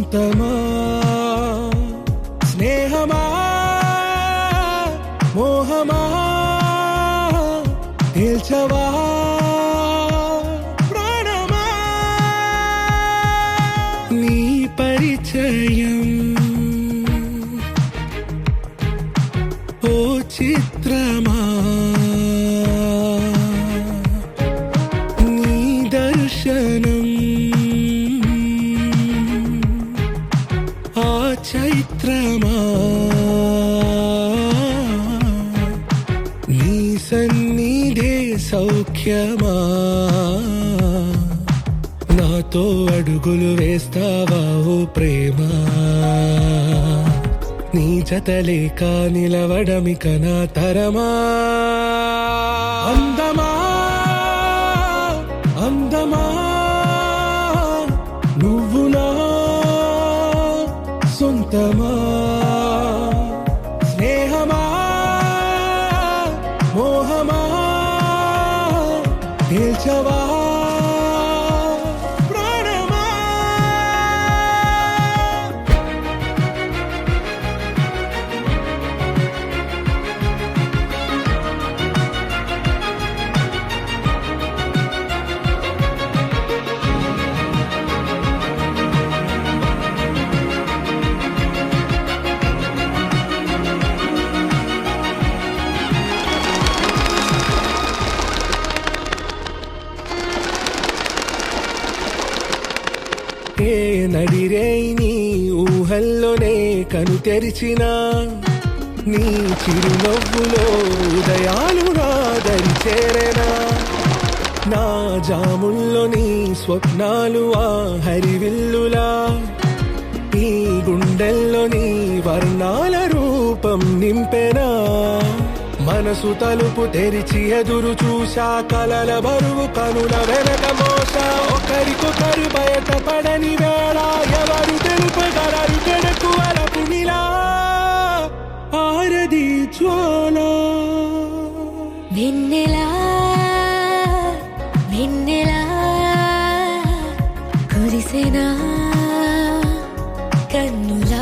సొంతమా స్నేహమా మోహమా తేల్చవా ప్రాణమా నీ పరిచయం ఓ చిత్రమా నీ దర్శనం ఆ చైత్రమా నీ సన్నిధే సౌఖ్యమా నాతో అడుగులు వేస్తావా ఓ ప్రేమ నీ జతలేక నిలవడమిక నా తరమా అందమా అందమా నువ్వు నా సొంతమా స్నేహమా మోహమా తేల్చవా ప్రాణమా ఏ నడిరే నీ ఊహల్లోనే కను తెరిచిన నీ చిరునవ్వులో ఉదయాలు రాదరి చేరేనా నా జాముల్లో నీ స్వప్నాలు ఆ హరివిల్లులా ఈ గుండెల్లో నీ వర్ణాల రూపం నింపెనా మనసు తలుపు తెరిచి ఎదురు చూసా కలల బరువు కనుల వెనక మోసా ఒకరికొకరు బయటపడని వేళ ఎవరు తెలుపగలరు గడకు అలపు నిలా ఆరది జ్వాల వెన్నెలా వెన్నెలా కురిసెనా కన్నులా